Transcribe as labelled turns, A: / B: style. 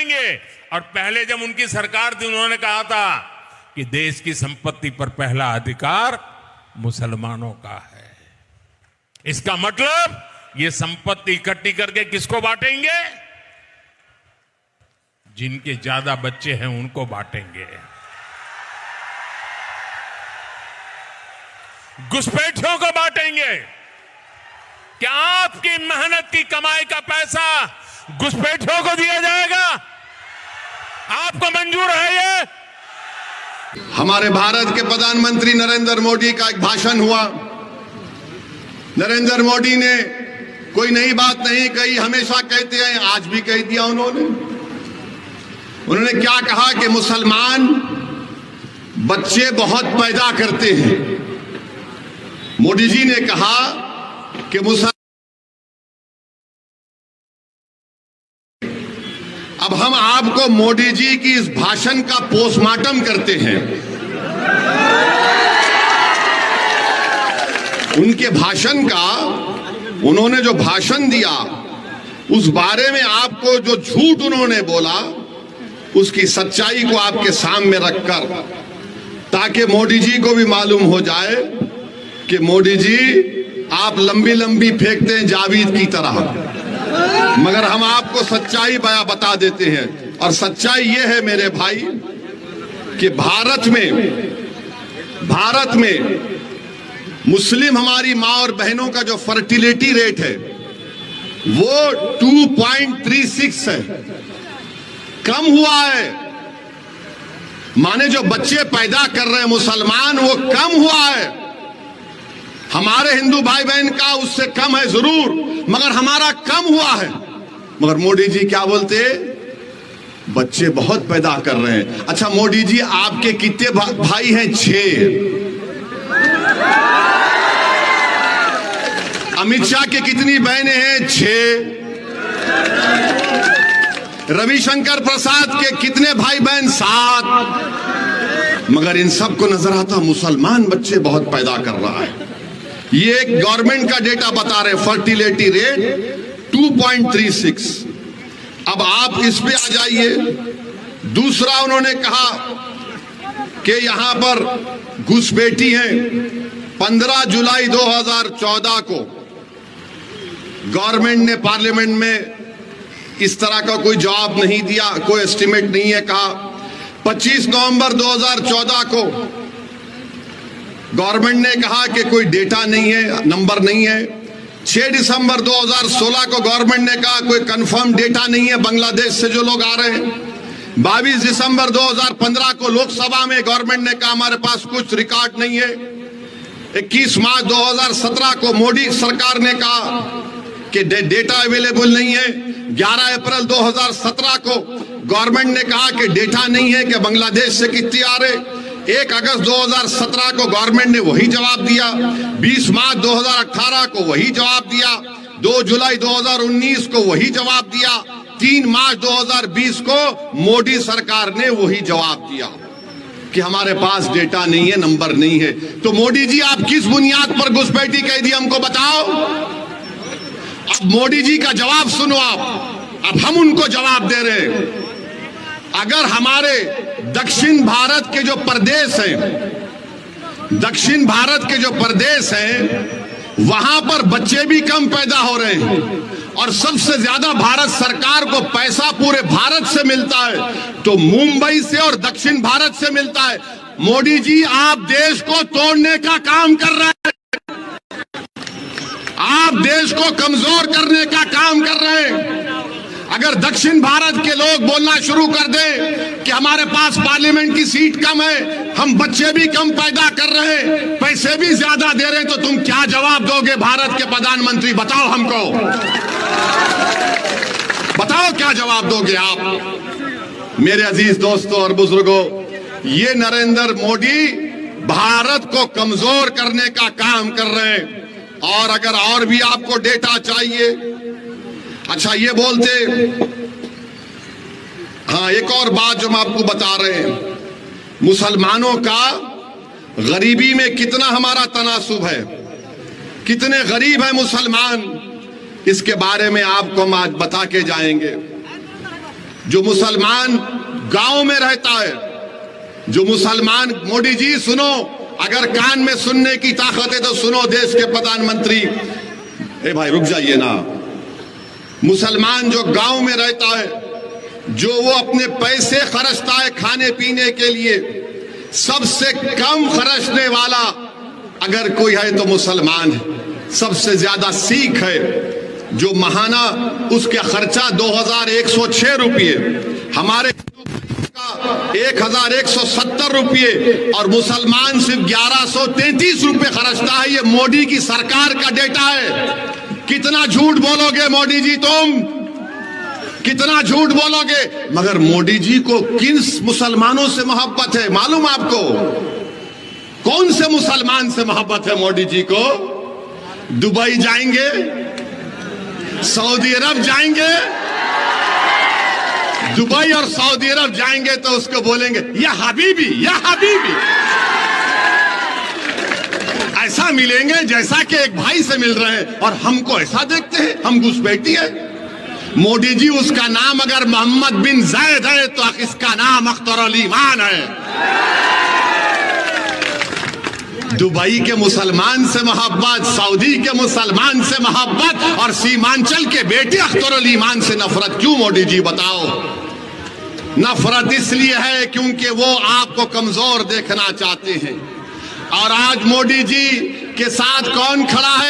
A: करेंगे। और पहले जब उनकी सरकार थी उन्होंने कहा था कि देश की संपत्ति पर पहला अधिकार मुसलमानों का है। इसका मतलब ये संपत्ति इकट्ठी करके किसको बांटेंगे? जिनके ज्यादा बच्चे हैं उनको बांटेंगे। घुसपैठियों को बांटेंगे। क्या आपकी मेहनत की कमाई का पैसा घुसपैठियों को दिया जाएगा? आपको मंजूर है ये?
B: हमारे भारत के प्रधानमंत्री नरेंद्र मोदी का एक भाषण हुआ। नरेंद्र मोदी ने कोई नई बात नहीं कही, हमेशा कहते हैं, आज भी कह दिया उन्होंने क्या कहा कि मुसलमान बच्चे बहुत पैदा करते हैं। मोदी जी ने कहा कि अब हम आपको मोदी जी की इस भाषण का पोस्टमार्टम करते हैं। उनके भाषण का, उन्होंने जो भाषण दिया उस बारे में आपको जो झूठ उन्होंने बोला उसकी सच्चाई को आपके सामने रखकर, ताकि मोदी जी को भी मालूम हो जाए कि मोदी जी आप लंबी लंबी फेंकते हैं जावेद की तरह, मगर हम आपको सच्चाई बता देते हैं। और सच्चाई यह है मेरे भाई कि भारत में मुस्लिम हमारी मां और बहनों का जो फर्टिलिटी रेट है वो 2.36 है, कम हुआ है। माने जो बच्चे पैदा कर रहे हैं मुसलमान वो कम हुआ है। हमारे हिंदू भाई बहन का उससे कम है जरूर, मगर हमारा कम हुआ है। मगर मोदी जी क्या बोलते? बच्चे बहुत पैदा कर रहे हैं। अच्छा मोदी जी आपके कितने भाई हैं? 6। अमित शाह के कितनी बहनें हैं? 6। रविशंकर प्रसाद के कितने भाई बहन? 7। मगर इन सबको नजर आता मुसलमान बच्चे बहुत पैदा कर रहा है। ये एक गवर्नमेंट का डेटा बता रहे, फर्टिलिटी रेट 2.36। अब आप इस पे आ जाइए। दूसरा उन्होंने कहा कि यहां पर घुसपैठी हैं। 15 जुलाई 2014 को गवर्नमेंट ने पार्लियामेंट में इस तरह का कोई जवाब नहीं दिया, कोई एस्टिमेट नहीं है। कहा 25 नवंबर 2014 को गवर्नमेंट ने कहा कि कोई डेटा नहीं है, नंबर नहीं है। 6 दिसंबर 2016 को गवर्नमेंट ने कहा कोई कंफर्म डेटा नहीं है बांग्लादेश से जो लोग आ रहे हैं। 22 दिसंबर 2015 को लोकसभा में गवर्नमेंट ने कहा हमारे पास कुछ रिकॉर्ड नहीं है। 21 मार्च 2017 को मोदी सरकार ने कहा कि डेटा अवेलेबल नहीं है। 11 अप्रैल 2017 को गवर्नमेंट ने कहा कि डेटा नहीं है कि बांग्लादेश से कितने आ रहे। 1 अगस्त 2017 को गवर्नमेंट ने वही जवाब दिया। 20 मार्च 2018 को वही जवाब दिया। 2 जुलाई 2019 को वही जवाब दिया। 3 मार्च 2020 को मोदी सरकार ने वही जवाब दिया कि हमारे पास डेटा नहीं है, नंबर नहीं है। तो मोदी जी आप किस बुनियाद पर घुसपैठी कह दी हमको बताओ। अब मोदी जी का जवाब सुनो आप। अब हम उनको जवाब दे रहे हैं। अगर हमारे दक्षिण भारत के जो प्रदेश हैं, दक्षिण भारत के जो प्रदेश हैं वहां पर बच्चे भी कम पैदा हो रहे हैं और सबसे ज्यादा भारत सरकार को पैसा पूरे भारत से मिलता है तो मुंबई से और दक्षिण भारत से मिलता है। मोदी जी आप देश को तोड़ने का काम कर रहे हैं, आप देश को कमजोर करने का काम कर रहे हैं। अगर दक्षिण भारत के लोग बोलना शुरू कर दें कि हमारे पास पार्लियामेंट की सीट कम है, हम बच्चे भी कम पैदा कर रहे हैं, पैसे भी ज्यादा दे रहे हैं, तो तुम क्या जवाब दोगे भारत के प्रधानमंत्री? बताओ हमको, बताओ क्या जवाब दोगे आप? मेरे अजीज दोस्तों और बुजुर्गों, ये नरेंद्र मोदी भारत को कमजोर करने का काम कर रहे हैं। और अगर और भी आपको डेटा चाहिए, अच्छा ये बोलते, हाँ एक और बात जो हम आपको बता रहे हैं, मुसलमानों का गरीबी में कितना हमारा तनासुब है, कितने गरीब है मुसलमान, इसके बारे में आपको हम आज बता के जाएंगे। जो मुसलमान गांव में रहता है, जो मुसलमान, मोदी जी सुनो, अगर कान में सुनने की ताकत है तो सुनो देश के प्रधानमंत्री। ए भाई रुक जाइए ना। मुसलमान जो गांव में रहता है, जो वो अपने पैसे खर्चता है खाने पीने के लिए, सबसे कम खर्चने वाला अगर कोई है तो मुसलमान है। सबसे ज्यादा सिख है, जो महाना उसका खर्चा 2106 रुपये, हमारे 1170 रुपये और मुसलमान सिर्फ 1133 रुपये खर्चता है। ये मोदी की सरकार का डेटा है। कितना झूठ बोलोगे मोदी जी, तुम कितना झूठ बोलोगे। मगर मोदी जी को किन मुसलमानों से मोहब्बत है मालूम आपको? कौन से मुसलमान से मोहब्बत है मोदी जी को? दुबई जाएंगे, सऊदी अरब जाएंगे, दुबई और सऊदी अरब जाएंगे तो उसको बोलेंगे या हबीबी, या हबीबी। ऐसा मिलेंगे जैसा कि एक भाई से मिल रहे हैं, और हमको ऐसा देखते हैं, हम घुसपैठी है। मोदी जी, उसका नाम अगर मोहम्मद बिन जायद है तो इसका नाम अख्तर अली ईमान है। दुबई के मुसलमान से मोहब्बत, सऊदी के मुसलमान से मोहब्बत, और सीमांचल के बेटे अख्तर अली ईमान से नफरत क्यों मोदी जी बताओ? नफरत इसलिए है क्योंकि वो आपको कमजोर देखना चाहते हैं। और आज मोदी जी के साथ कौन खड़ा है?